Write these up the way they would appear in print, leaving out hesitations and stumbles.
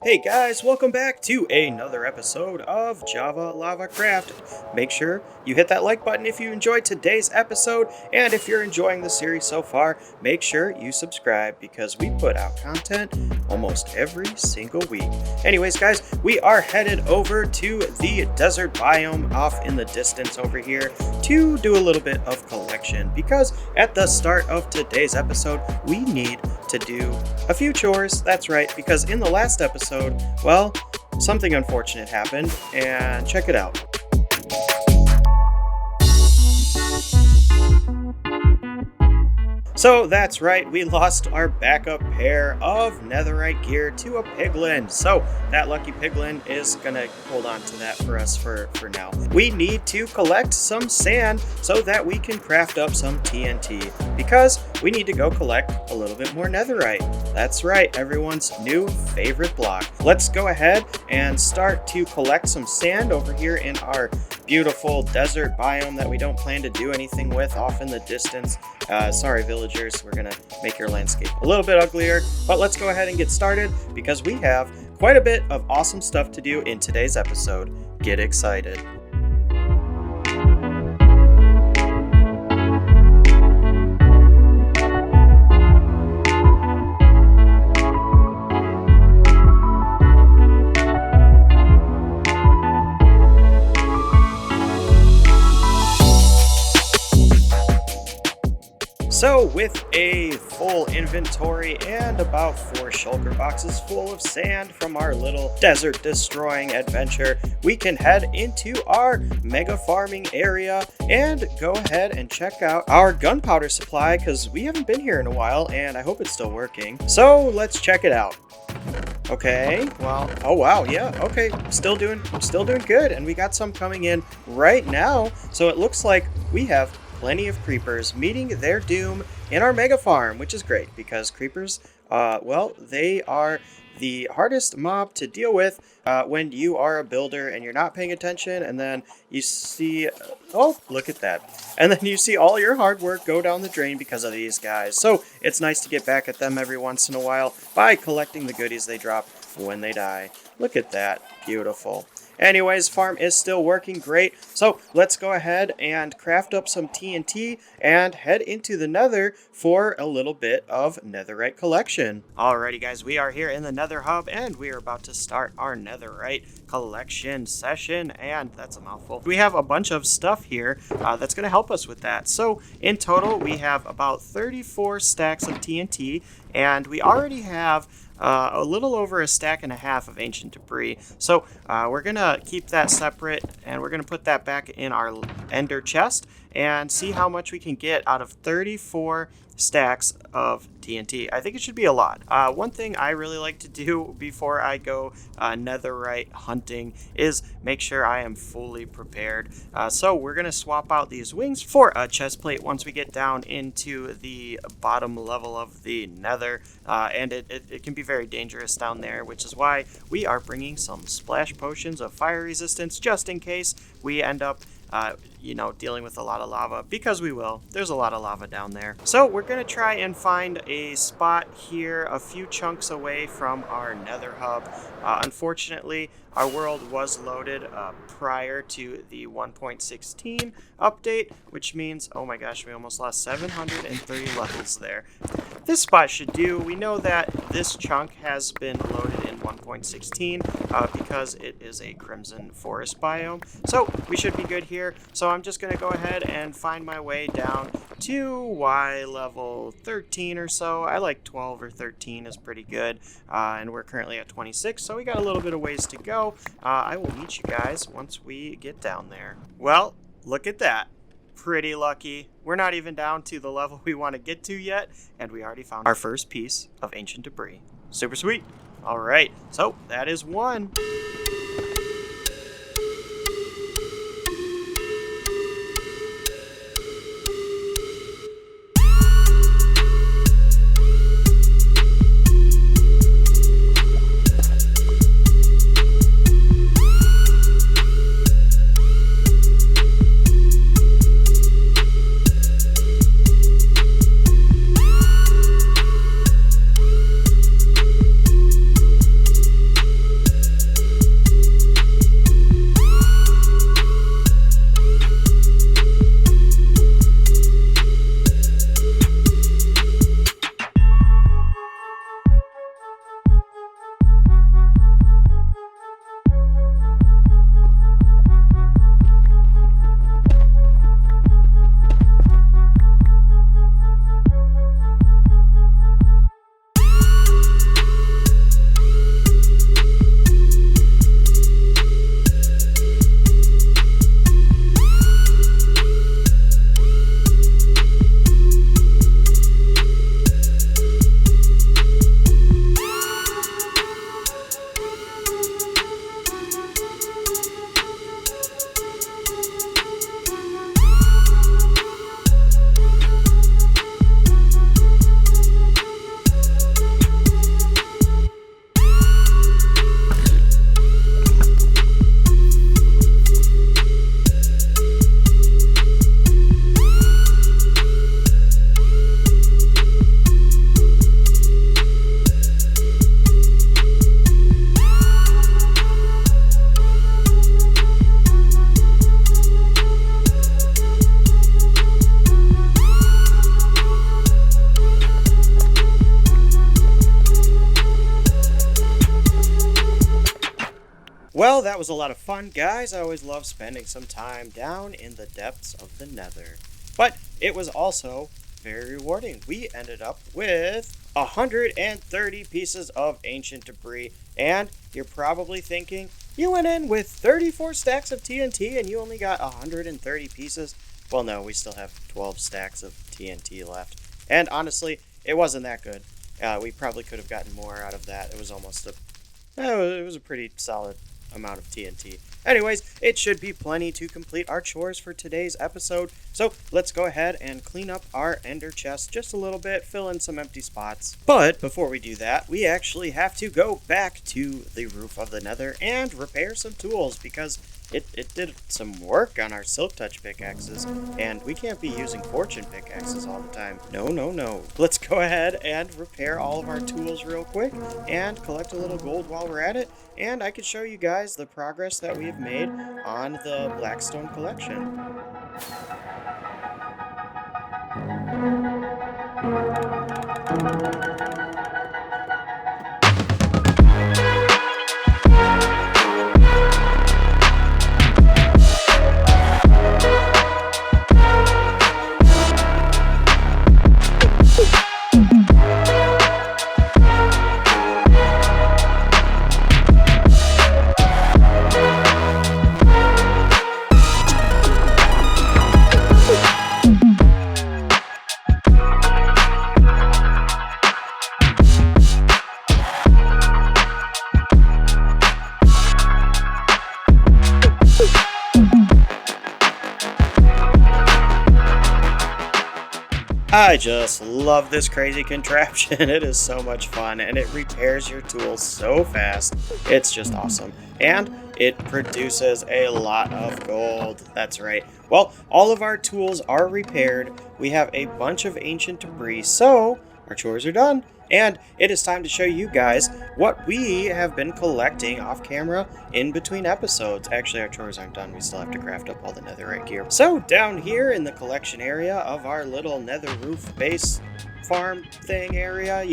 Hey guys, welcome back to another episode of JavaLavaCraft. Make sure you hit that like button if you enjoyed today's episode, and if you're enjoying the series so far, make sure you subscribe because we put out content almost every single week. Anyways guys, we are headed over to the desert biome off in the distance over here to do a little bit of collection because at the start of today's episode, we need to do a few chores. That's right, because in the last episode, well, something unfortunate happened, and check it out. So that's right, we lost our backup pair of netherite gear to a piglin. So that lucky piglin is gonna hold on to that for us for now. We need to collect some sand so that we can craft up some TNT because we need to go collect a little bit more netherite. That's right, everyone's new favorite block. Let's go ahead and start to collect some sand over here in our beautiful desert biome that we don't plan to do anything with off in the distance. Sorry, villagers, we're gonna make your landscape a little bit uglier, but let's go ahead and get started because we have quite a bit of awesome stuff to do in today's episode. Get excited. So with a full inventory and about 4 shulker boxes full of sand from our little desert destroying adventure, we can head into our mega farming area and go ahead and check out our gunpowder supply because we haven't been here in a while and I hope it's still working. So let's check it out. Okay, well, oh wow, yeah, okay, still doing good, and we got some coming in right now, so it looks like we have plenty of creepers meeting their doom in our mega farm, which is great because creepers, well, they are the hardest mob to deal with when you are a builder and you're not paying attention, and then you see, oh, look at that, and then you see all your hard work go down the drain because of these guys. So it's nice to get back at them every once in a while by collecting the goodies they drop when they die. Look at that, beautiful. Anyways, farm is still working great, so let's go ahead and craft up some TNT and head into the nether for a little bit of netherite collection. Alrighty guys, we are here in the nether hub and we are about to start our netherite collection session, and that's a mouthful. We have a bunch of stuff here that's going to help us with that. So in total, we have about 34 stacks of TNT, and we already have a little over a stack and a half of ancient debris. So we're gonna keep that separate and we're gonna put that back in our ender chest and see how much we can get out of 34 stacks of TNT. I think it should be a lot. One thing I really like to do before I go netherite hunting is make sure I am fully prepared. So we're going to swap out these wings for a chest plate once we get down into the bottom level of the nether. And it can be very dangerous down there, which is why we are bringing some splash potions of fire resistance just in case we end up dealing with a lot of lava, because we will. There's a lot of lava down there. So we're going to try and find a spot here a few chunks away from our nether hub. Unfortunately, our world was loaded prior to the 1.16 update, which means, oh my gosh, we almost lost 730 levels there. This spot should do. We know that this chunk has been loaded in 1.16 because it is a crimson forest biome. So we should be good here. So I'm just going to go ahead and find my way down to Y level 13 or so. I like 12 or 13 is pretty good. And we're currently at 26, so we got a little bit of ways to go. I will meet you guys once we get down there. Well, look at that. Pretty lucky. We're not even down to the level we want to get to yet, and we already found our first piece of ancient debris. Super sweet. All right, so that is one. Well, that was a lot of fun, guys. I always love spending some time down in the depths of the nether. But it was also very rewarding. We ended up with 130 pieces of ancient debris. And you're probably thinking, you went in with 34 stacks of TNT and you only got 130 pieces? Well, no, we still have 12 stacks of TNT left. And honestly, it wasn't that good. We probably could have gotten more out of that. It was a pretty solid amount of TNT. Anyways, it should be plenty to complete our chores for today's episode. So let's go ahead and clean up our ender chest just a little bit, fill in some empty spots. But before we do that, we actually have to go back to the roof of the nether and repair some tools because it did some work on our silk touch pickaxes, and we can't be using fortune pickaxes all the time. No. Let's go ahead and repair all of our tools real quick and collect a little gold while we're at it, and I can show you guys the progress that we have made on the Blackstone collection. I just love this crazy contraption. It is so much fun and it repairs your tools so fast. It's just awesome. And it produces a lot of gold. That's right. Well, all of our tools are repaired. We have a bunch of ancient debris, so our chores are done. And it is time to show you guys what we have been collecting off camera in between episodes. Actually, our chores aren't done. We still have to craft up all the netherite gear. So down here in the collection area of our little nether roof base farm thing area,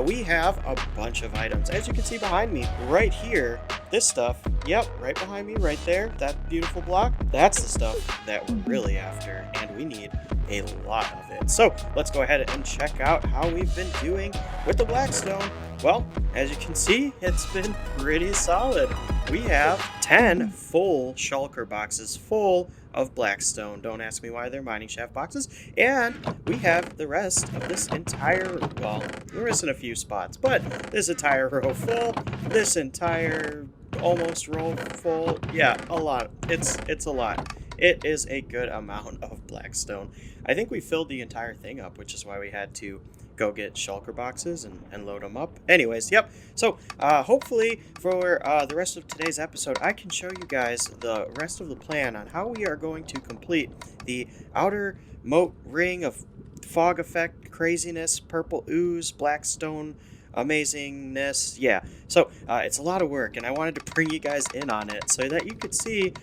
we have a bunch of items. As you can see behind me, right here, this stuff, yep, right behind me, right there, that beautiful block, that's the stuff that we're really after, and we need a lot of it. So let's go ahead and check out how we've been doing with the Blackstone. Well, as you can see, it's been pretty solid. We have 10 full shulker boxes full of Blackstone. Don't ask me why they're mining shaft boxes. And we have the rest of this entire, well, we're missing a few spots, but this entire row full, this entire almost row full. Yeah, a lot. It's a lot. It is a good amount of Blackstone. I think we filled the entire thing up, which is why we had to go get shulker boxes and load them up. Anyways, yep. So hopefully for the rest of today's episode, I can show you guys the rest of the plan on how we are going to complete the outer moat ring of fog effect craziness, purple ooze, Blackstone amazingness. Yeah, so it's a lot of work, and I wanted to bring you guys in on it so that you could see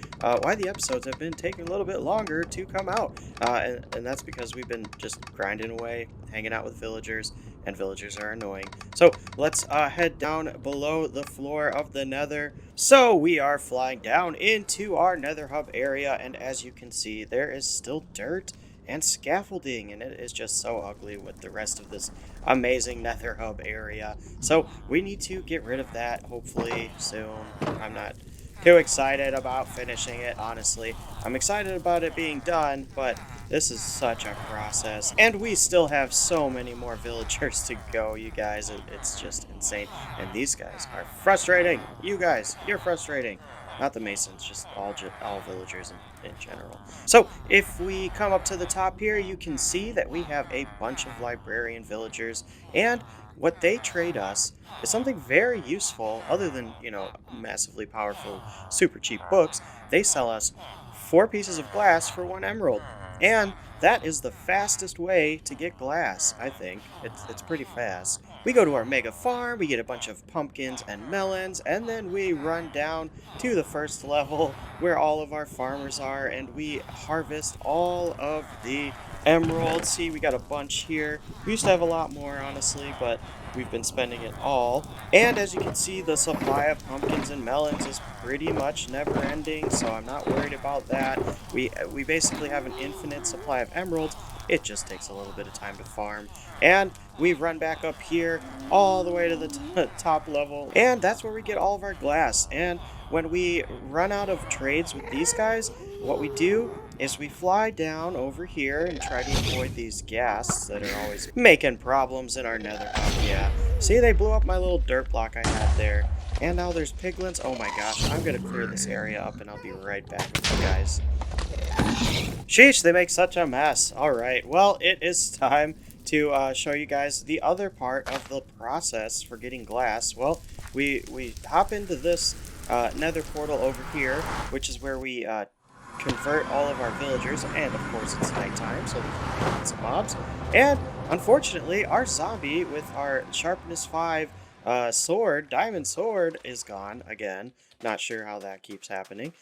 why the episodes have been taking a little bit longer to come out, and that's because we've been just grinding away, hanging out with villagers, and villagers are annoying. So let's head down below the floor of the nether. So we are flying down into our nether hub area, and as you can see, there is still dirt and scaffolding, and it is just so ugly with the rest of this amazing nether hub area. So we need to get rid of that hopefully soon. I'm not too excited about finishing it, honestly. I'm excited about it being done, but this is such a process, and we still have so many more villagers to go, you guys. It's just insane, and these guys are frustrating. You guys, you're frustrating. Not the masons, just all villagers in general. So if we come up to the top here, you can see that we have a bunch of librarian villagers, and what they trade us is something very useful. Other than, you know, massively powerful, super cheap books, they sell us 4 pieces of glass for 1 emerald. And that is the fastest way to get glass, I think. It's pretty fast. We go to our mega farm, we get a bunch of pumpkins and melons, and then we run down to the first level where all of our farmers are, and we harvest all of the emeralds. See, we got a bunch here. We used to have a lot more, honestly, but we've been spending it all. And as you can see, the supply of pumpkins and melons is pretty much never ending, so I'm not worried about that. We basically have an infinite supply of emeralds. It just takes a little bit of time to farm. And we run back up here all the way to the top level, and that's where we get all of our glass. And when we run out of trades with these guys, what we do is we fly down over here and try to avoid these ghasts that are always making problems in our nether hub. Yeah, see, they blew up my little dirt block I had there. And now there's piglins. Oh my gosh, I'm gonna clear this area up and I'll be right back with you guys. Sheesh, they make such a mess. Alright, well, it is time to show you guys the other part of the process for getting glass. Well, we hop into this nether portal over here, which is where we convert all of our villagers, and of course it's nighttime, so there's lots of mobs. And unfortunately, our zombie with our sharpness 5 sword, diamond sword, is gone again. Not sure how that keeps happening.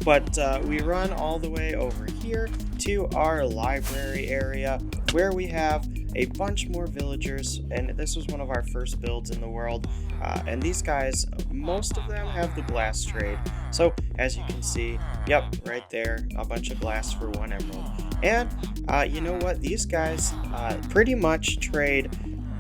But we run all the way over here to our library area where we have a bunch more villagers, and this was one of our first builds in the world. And these guys, most of them have the glass trade. So as you can see, yep, right there, a bunch of glass for 1 emerald. And you know what? These guys pretty much trade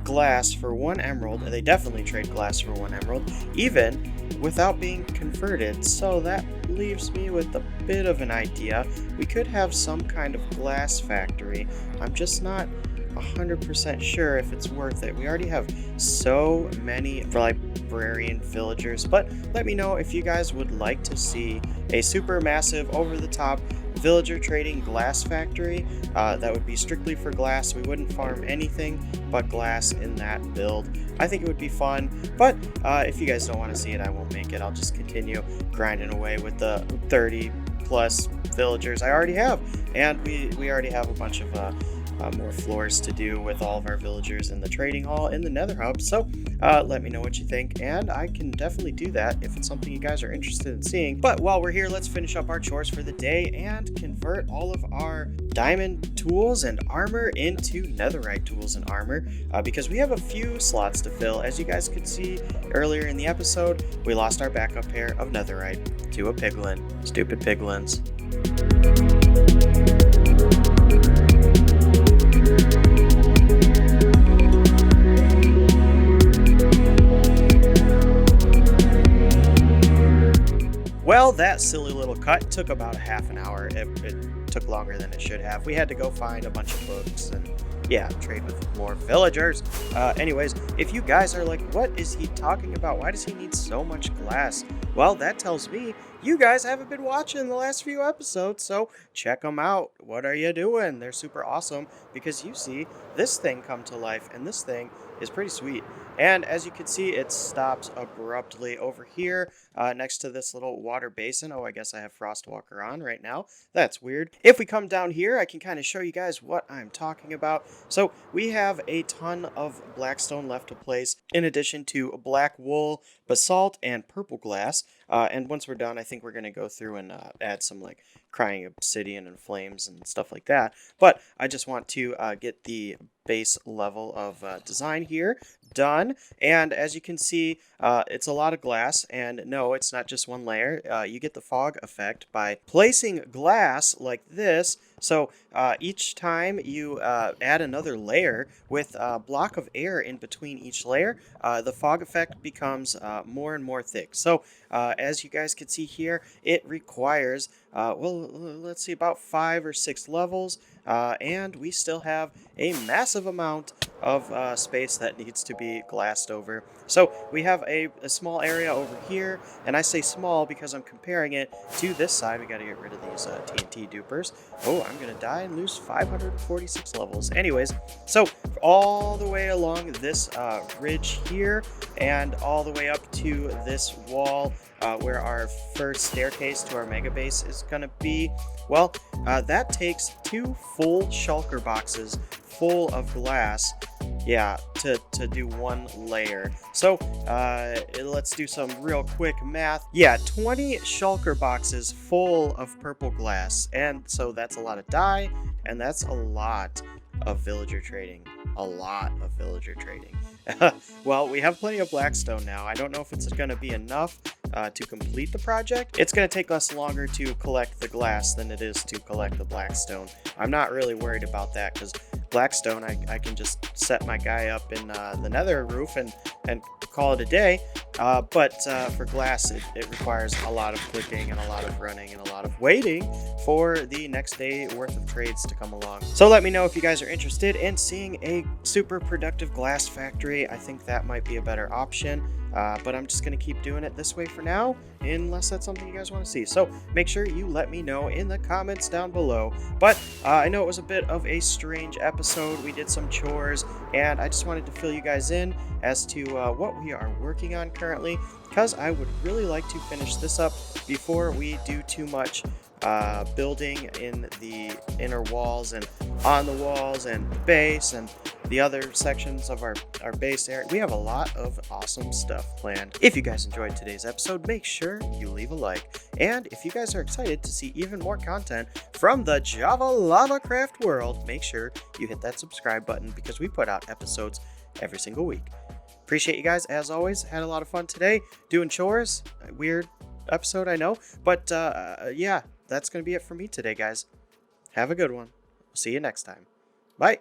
glass for 1 emerald. They definitely trade glass for 1 emerald, even without being converted. So that leaves me with a bit of an idea. We could have some kind of glass factory. I'm just not 100% sure if it's worth it. We already have so many librarian villagers, but let me know if you guys would like to see a super massive over-the-top villager trading glass factory. That would be strictly for glass. We wouldn't farm anything but glass in that build. I think it would be fun, but if you guys don't want to see it, I won't make it. I'll just continue grinding away with the 30 plus villagers I already have, and we already have a bunch of more floors to do with all of our villagers in the trading hall in the nether hub. So let me know what you think, and I can definitely do that if it's something you guys are interested in seeing. But while we're here, let's finish up our chores for the day and convert all of our diamond tools and armor into netherite tools and armor, because we have a few slots to fill. As you guys could see earlier in the episode, we lost our backup pair of netherite to a piglin. Stupid piglins. Well, that silly little cut took about half an hour. It took longer than it should have. We had to go find a bunch of books and, yeah, trade with more villagers. Anyways, if you guys are like, what is he talking about? Why does he need so much glass? Well, that tells me you guys haven't been watching the last few episodes, so check them out. What are you doing? They're super awesome because you see this thing come to life, and this thing is pretty sweet. And as you can see, it stops abruptly over here next to this little water basin. Oh, I guess I have Frostwalker on right now. That's weird. If we come down here, I can kind of show you guys what I'm talking about. So we have a ton of blackstone left to place, in addition to black wool, basalt, and purple glass. And once we're done, I think we're going to go through and add some like crying obsidian and flames and stuff like that. But I just want to get the base level of design here done. And as you can see, it's a lot of glass, and no, it's not just one layer. You get the fog effect by placing glass like this. So each time you add another layer with a block of air in between each layer, the fog effect becomes more and more thick. So as you guys can see here, it requires, well, let's see, about 5 or 6 levels. And we still have a massive amount of space that needs to be glassed over. So we have a small area over here, and I say small because I'm comparing it to this side. We got to get rid of these TNT dupers. Oh, I'm gonna die and lose 546 levels. Anyways, so all the way along this ridge here, and all the way up to this wall where our first staircase to our mega base is gonna be, well, that takes 2 full shulker boxes full of glass, yeah, to do 1 layer. So let's do some real quick math. Yeah, 20 shulker boxes full of purple glass, and so that's a lot of dye, and that's a lot of villager trading. A lot of villager trading. Well, we have plenty of blackstone now. I don't know if it's going to be enough to complete the project. It's going to take us longer to collect the glass than it is to collect the blackstone. I'm not really worried about that because blackstone, I can just set my guy up in the nether roof and call it a day. But for glass, it requires a lot of clicking and a lot of running and a lot of waiting for the next day worth of trades to come along. So let me know if you guys are interested in seeing a super productive glass factory. I think that might be a better option. But I'm just going to keep doing it this way for now, unless that's something you guys want to see. So make sure you let me know in the comments down below. But I know it was a bit of a strange episode. We did some chores, and I just wanted to fill you guys in as to what we are working on currently, because I would really like to finish this up before we do too much building in the inner walls and on the walls and the base and the other sections of our base area. We have a lot of awesome stuff planned. If you guys enjoyed today's episode, make sure you leave a like. And if you guys are excited to see even more content from the JavaLavaCraft world, make sure you hit that subscribe button because we put out episodes every single week. Appreciate you guys as always. Had a lot of fun today doing chores. Weird episode, I know. But yeah, that's going to be it for me today, guys. Have a good one. See you next time. Bye.